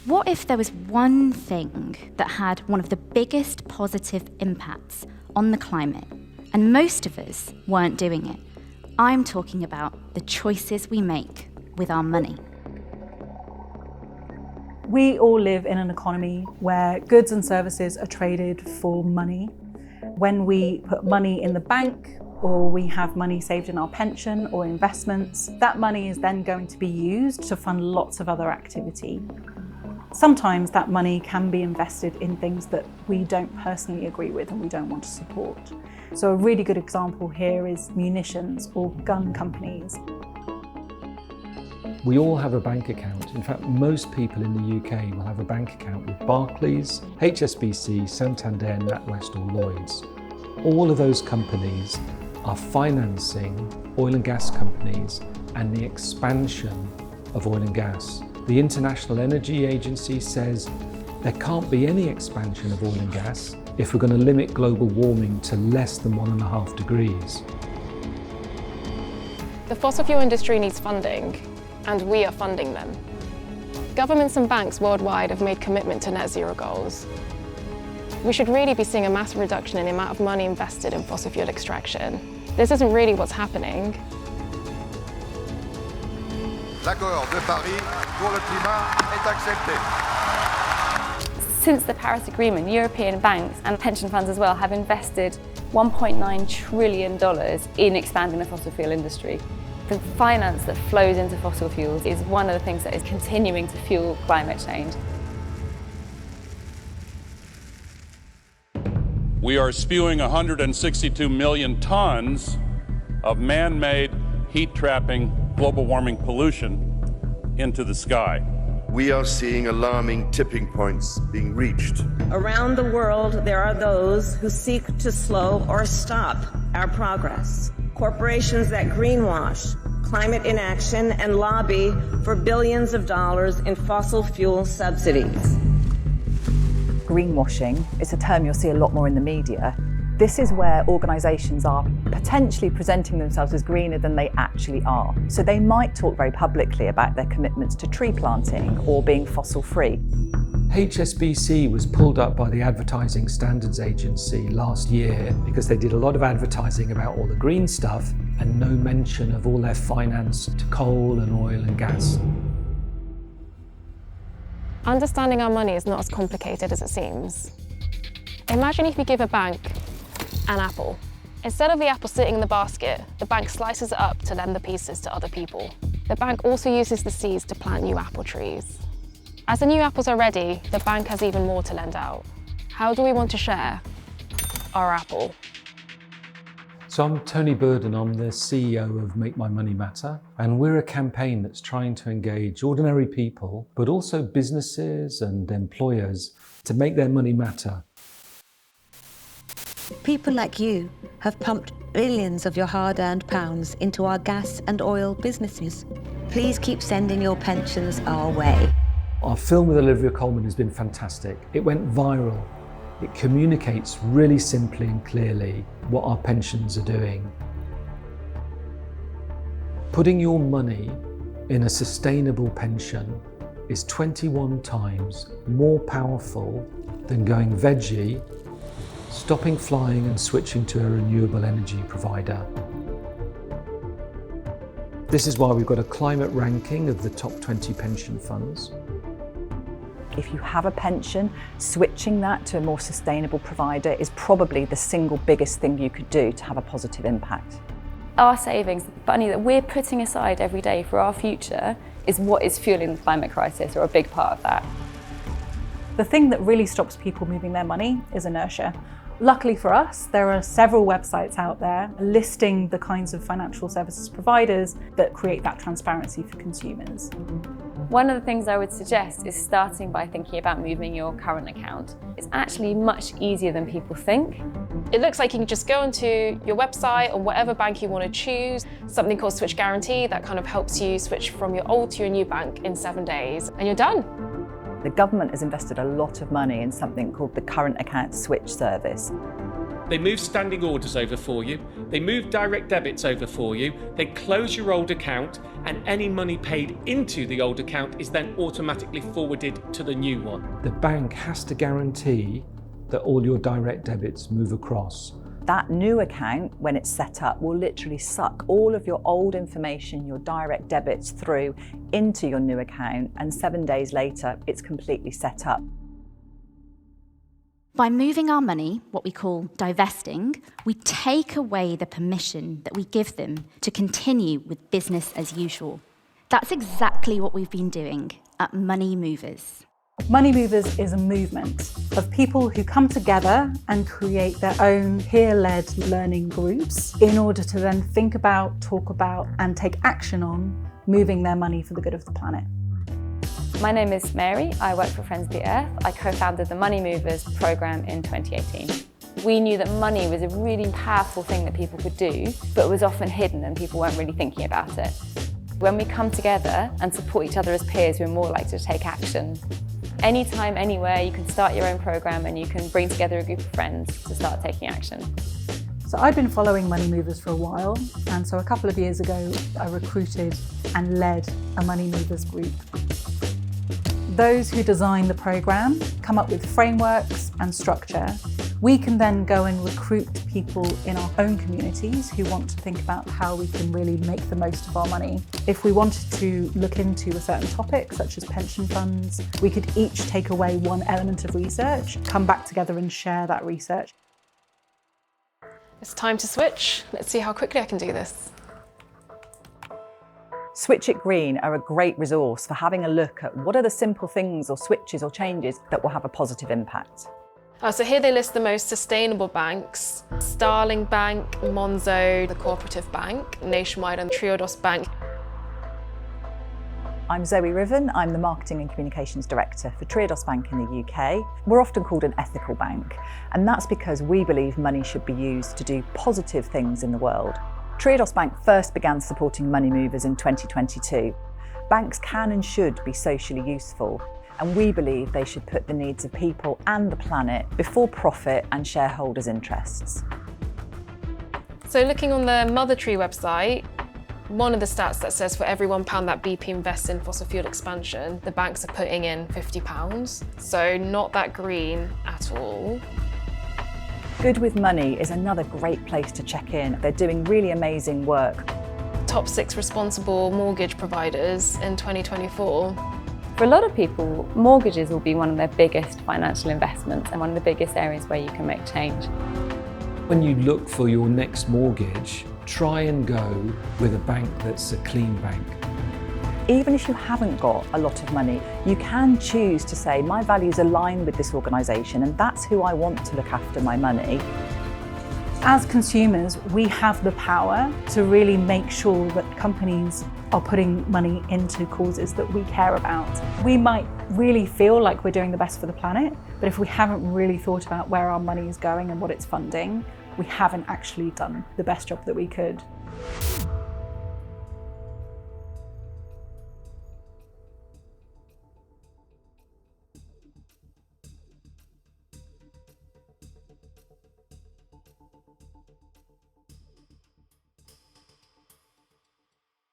What if there was one thing that had one of the biggest positive impacts on the climate, and most of us weren't doing it? I'm talking about the choices we make with our money. We all live in an economy where goods and services are traded for money. When we put money in the bank, or we have money saved in our pension or investments, that money is then going to be used to fund lots of other activity. Sometimes that money can be invested in things that we don't personally agree with and we don't want to support. So a really good example here is munitions or gun companies. We all have a bank account. In fact, most people in the UK will have a bank account with Barclays, HSBC, Santander, NatWest or Lloyds. All of those companies are financing oil and gas companies and the expansion of oil and gas. The International Energy Agency says there can't be any expansion of oil and gas if we're going to limit global warming to less than 1.5 degrees. The fossil fuel industry needs funding, and we are funding them. Governments and banks worldwide have made commitment to net zero goals. We should really be seeing a massive reduction in the amount of money invested in fossil fuel extraction. This isn't really what's happening. L'accord de Paris pour le climat est accepté. Since the Paris Agreement, European banks and pension funds as well have invested $1.9 trillion in expanding the fossil fuel industry. The finance that flows into fossil fuels is one of the things that is continuing to fuel climate change. We are spewing 162 million tons of man-made heat-trapping global warming pollution into the sky. We are seeing alarming tipping points being reached. Around the world, there are those who seek to slow or stop our progress. Corporations that greenwash, climate inaction, and lobby for billions of dollars in fossil fuel subsidies. Greenwashing is a term you'll see a lot more in the media. This is where organisations are potentially presenting themselves as greener than they actually are. So they might talk very publicly about their commitments to tree planting or being fossil free. HSBC was pulled up by the Advertising Standards Agency last year because they did a lot of advertising about all the green stuff and no mention of all their finance to coal and oil and gas. Understanding our money is not as complicated as it seems. Imagine if you give a bank an apple. Instead of the apple sitting in the basket, the bank slices it up to lend the pieces to other people. The bank also uses the seeds to plant new apple trees. As the new apples are ready, the bank has even more to lend out. How do we want to share our apple? So I'm Tony Bird and I'm the CEO of Make My Money Matter, and we're a campaign that's trying to engage ordinary people, but also businesses and employers to make their money matter. People like you have pumped billions of your hard-earned pounds into our gas and oil businesses. Please keep sending your pensions our way. Our film with Olivia Colman has been fantastic. It went viral. It communicates really simply and clearly what our pensions are doing. Putting your money in a sustainable pension is 21 times more powerful than going veggie, stopping flying and switching to a renewable energy provider. This is why we've got a climate ranking of the top 20 pension funds. If you have a pension, switching that to a more sustainable provider is probably the single biggest thing you could do to have a positive impact. Our savings, the money that we're putting aside every day for our future, is what is fueling the climate crisis, or a big part of that. The thing that really stops people moving their money is inertia. Luckily for us, there are several websites out there listing the kinds of financial services providers that create that transparency for consumers. One of the things I would suggest is starting by thinking about moving your current account. It's actually much easier than people think. It looks like you can just go onto your website or whatever bank you want to choose, something called Switch Guarantee that kind of helps you switch from your old to your new bank in 7 days, and you're done. The government has invested a lot of money in something called the Current Account Switch service. They move standing orders over for you, they move direct debits over for you, they close your old account, and any money paid into the old account is then automatically forwarded to the new one. The bank has to guarantee that all your direct debits move across. That new account, when it's set up, will literally suck all of your old information, your direct debits through into your new account, and 7 days later, it's completely set up. By moving our money, what we call divesting, we take away the permission that we give them to continue with business as usual. That's exactly what we've been doing at Money Movers. Money Movers is a movement of people who come together and create their own peer-led learning groups in order to then think about, talk about, and take action on moving their money for the good of the planet. My name is Mary. I work for Friends of the Earth. I co-founded the Money Movers programme in 2018. We knew that money was a really powerful thing that people could do, but was often hidden and people weren't really thinking about it. When we come together and support each other as peers, we're more likely to take action. Anytime, anywhere, you can start your own programme and you can bring together a group of friends to start taking action. So I've been following Money Movers for a while, and so a couple of years ago I recruited and led a Money Movers group. Those who design the programme come up with frameworks and structure. We can then go and recruit people in our own communities who want to think about how we can really make the most of our money. If we wanted to look into a certain topic, such as pension funds, we could each take away one element of research, come back together and share that research. It's time to switch. Let's see how quickly I can do this. Switch It Green are a great resource for having a look at what are the simple things or switches or changes that will have a positive impact. So here they list the most sustainable banks: Starling Bank, Monzo, the Cooperative Bank, Nationwide and Triodos Bank. I'm Zoe Riven. I'm the Marketing and Communications Director for Triodos Bank in the UK. We're often called an ethical bank, and that's because we believe money should be used to do positive things in the world. Triodos Bank first began supporting Money Movers in 2022. Banks can and should be socially useful, and we believe they should put the needs of people and the planet before profit and shareholders' interests. So looking on the Mother Tree website, one of the stats that says for every £1 that BP invests in fossil fuel expansion, the banks are putting in £50. So not that green at all. Good with Money is another great place to check in. They're doing really amazing work. Top 6 responsible mortgage providers in 2024. For a lot of people, mortgages will be one of their biggest financial investments and one of the biggest areas where you can make change. When you look for your next mortgage, try and go with a bank that's a clean bank. Even if you haven't got a lot of money, you can choose to say, my values align with this organisation and that's who I want to look after my money. As consumers, we have the power to really make sure that companies are putting money into causes that we care about. We might really feel like we're doing the best for the planet, but if we haven't really thought about where our money is going and what it's funding, we haven't actually done the best job that we could.